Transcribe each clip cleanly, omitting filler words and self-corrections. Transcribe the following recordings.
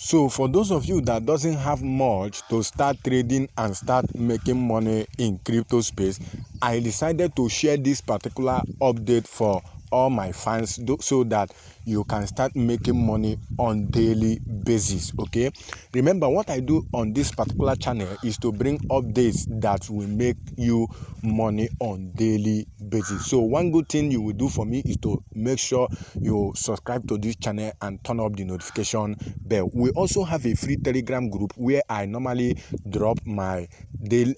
So for those of you that doesn't have much to start trading and start making money in crypto space, I decided to share this particular update for all my fans so that you can start making money on daily basis. Okay, remember what I do on this particular channel is to bring updates that will make you money on daily basis. So one good thing you will do for me is to make sure you subscribe to this channel and turn up the notification bell. We also have a free Telegram group where I normally drop my daily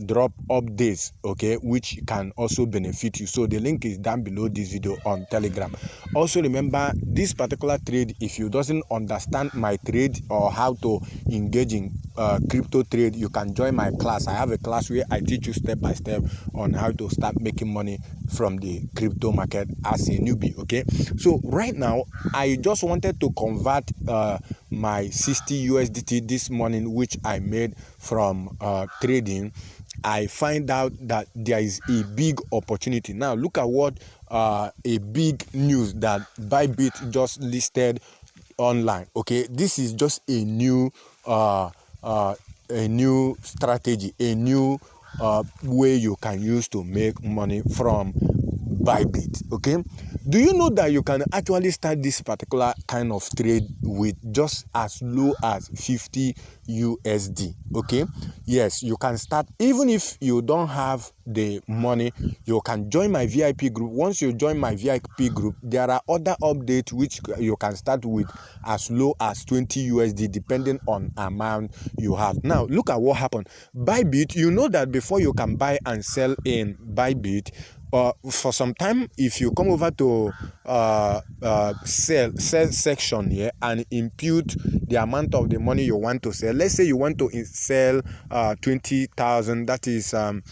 drop updates, okay, which can also benefit you. So the link is down below this video on Telegram. Also remember, this particular trade, if you doesn't understand my trade or how to engage in crypto trade, you can join my class. I have a class where I teach you step by step on how to start making money from the crypto market as a newbie. Okay, so right now I just wanted to convert my 60 USDT this morning, which I made from trading. I find out that there is a big opportunity. Now look at what a big news that Bybit just listed online. Okay, this is just a new strategy, a new way you can use to make money from Bybit. Okay, do you know that you can actually start this particular kind of trade with just as low as 50 USD? Okay, yes, you can start. Even if you don't have the money, you can join my VIP group. Once you join my VIP group, there are other updates which you can start with as low as 20 USD depending on amount you have. Now look at what happened. Bybit, you know that before you can buy and sell in Bybit, for some time, if you come over to sell section here and impute the amount of the money you want to sell, let's say you want to sell 20,000, that is 15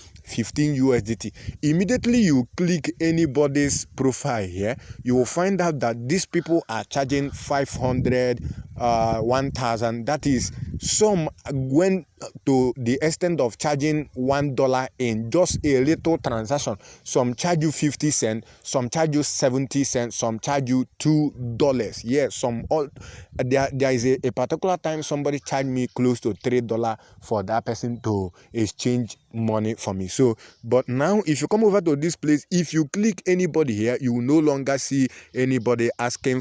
USDT. Immediately you click anybody's profile here, you will find out that these people are charging 500, 1,000. That is, some went to the extent of charging $1 in just a little transaction. Some charge you 50 cents, some charge you 70 cents, some charge you $2. Yes, there is a particular time somebody charged me close to $3 for that person to exchange money for me. So but now if you come over to this place, if you click anybody here, you will no longer see anybody asking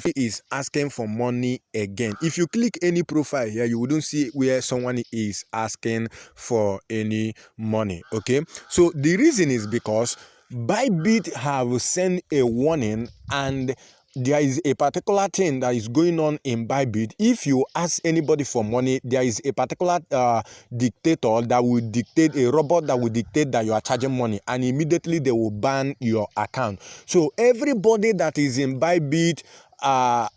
for money again. If you click any profile here, you wouldn't see where someone is asking for any money. Okay, so the reason is because Bybit have sent a warning, and there is a particular thing that is going on in Bybit. If you ask anybody for money, there is a particular dictator that will dictate, a robot that will dictate that you are charging money, and immediately they will ban your account. So everybody that is in Bybit are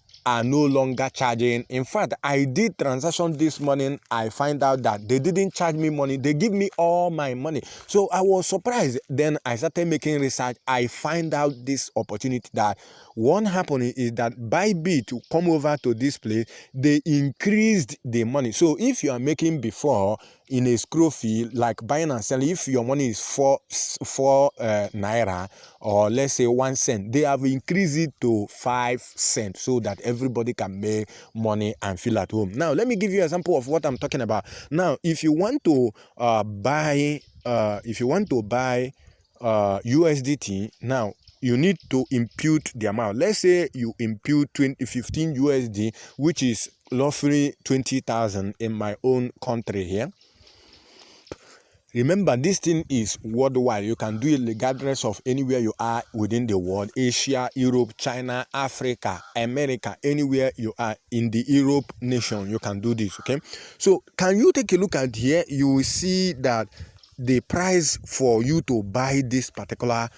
no longer charging. In fact, I did transaction this morning. I find out that they didn't charge me money. They give me all my money. So I was surprised. Then I started making research. I find out this opportunity that what happened is that Bybit to come over to this place, they increased the money. So if you are making before in a scroll fee like buying and selling, if your money is 4 naira, or let's say 1 cent, they have increased it to 5 cents so that everybody can make money and feel at home. Now let me give you an example of what I'm talking about. Now if you want to buy USDT, now you need to impute the amount. Let's say you impute 15 USD, which is roughly 20,000 in my own country here. Remember, this thing is worldwide. You can do it regardless of anywhere you are within the world: Asia, Europe, China, Africa, America, anywhere you are in the Europe nation, you can do this. Okay, so can you take a look at here? You will see that the price for you to buy this particular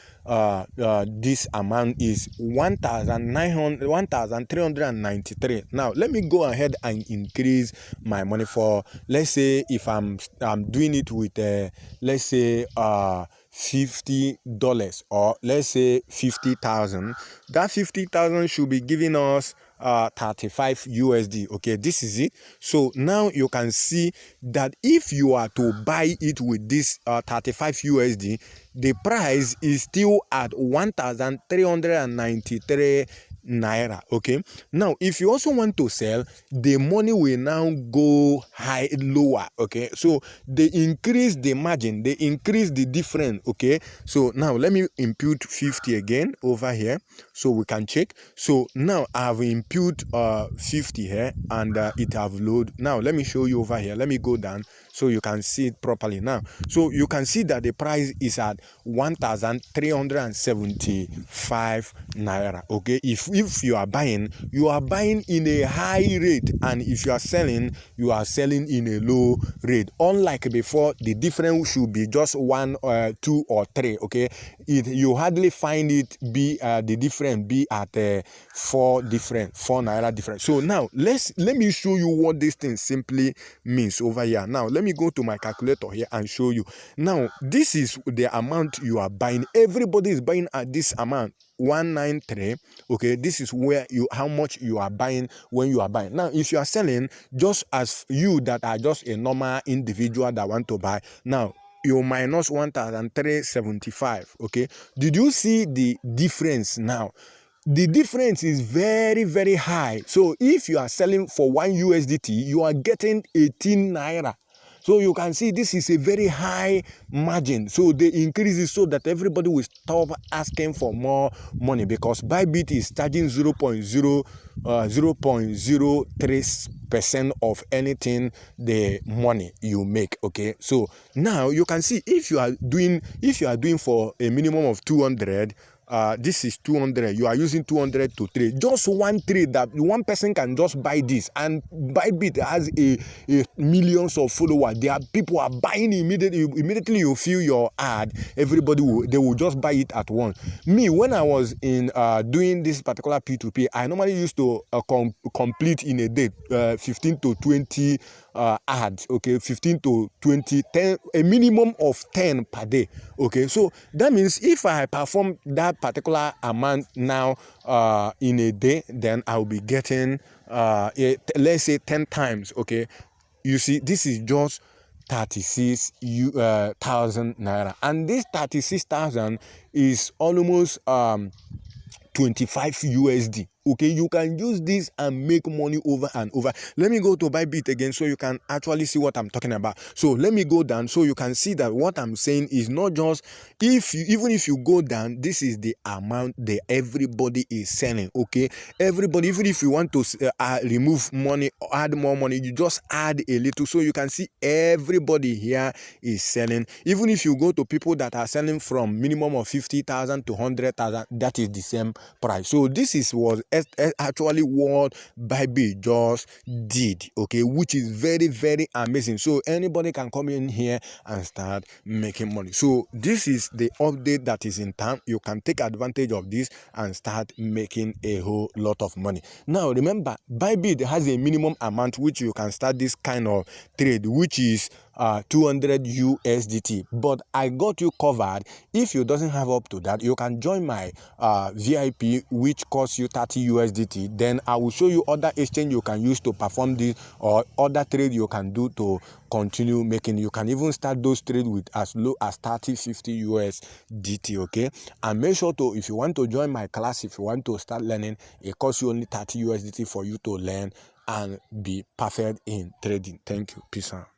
this amount is 1,393. Now let me go ahead and increase my money for, let's say, if I'm doing it with let's say $50, or let's say 50,000. That 50,000 should be giving us 35 USD. Okay, this is it. So now you can see that if you are to buy it with this 35 USD, the price is still at 1,393 naira. Okay, now if you also want to sell, the money will now go lower. Okay, so they increase the margin, they increase the difference. Okay, so now let me impute 50 again over here so we can check. So now I've impute 50 here, and it have load. Now let me show you over here. Let me go down so you can see it properly now. So you can see that the price is at 1,375 naira. Okay, if you are buying in a high rate, and if you are selling in a low rate. Unlike before, the difference should be just 1, 2 or 3. Okay, you hardly find it be the difference be at 4 naira difference. So now let me show you what this thing simply means over here. Now let me go to my calculator here and show you. Now this is the amount you are buying. Everybody is buying at this amount, 193. Okay, this is where how much you are buying when you are buying. Now if you are selling, just as you that are just a normal individual that want to buy, now you minus 1,375. Okay, did you see the difference? Now the difference is very, very high. So if you are selling for 1 USDT, you are getting 18 naira. So you can see this is a very high margin. So they increase it so that everybody will stop asking for more money, because Bybit is charging 0.03% of anything the money you make. Okay, so now you can see if you are doing for a minimum of 200. This is 200. You are using 200 to trade. Just one trade that one person can just buy this, and Bybit has a millions of followers. There are people are buying immediately. Immediately you feel your ad, everybody will just buy it at once. Me, when I was in doing this particular P2P, I normally used to complete in a day 15 to 20 ads. Okay, 15 to 20, 10, a minimum of 10 per day. Okay, so that means if I perform that particular amount now in a day, then I'll be getting let's say 10 times. Okay, you see, this is just 36,000 naira, and this 36,000 is almost 25 USD. Okay, you can use this and make money over and over. Let me go to Bybit again so you can actually see what I'm talking about. So let me go down so you can see that what I'm saying is not just even if you go down, this is the amount that everybody is selling. Okay, everybody, even if you want to remove money, add more money, you just add a little. So you can see everybody here is selling. Even if you go to people that are selling from minimum of 50,000 to 100,000, that is the same price. So this was actually what Bybit just did. Okay, which is very, very amazing. So anybody can come in here and start making money. So this is the update that is in town. You can take advantage of this and start making a whole lot of money. Now remember, Bybit has a minimum amount which you can start this kind of trade, which is 200 USDT. But I got you covered. If you doesn't have up to that, you can join my VIP, which costs you 30 USDT. Then I will show you other exchange you can use to perform this, or other trade you can do to continue making. You can even start those trades with as low as 30-50 USDT. Okay, and make sure to, if you want to join my class, if you want to start learning, it costs you only 30 USDT for you to learn and be perfect in trading. Thank you. Peace out.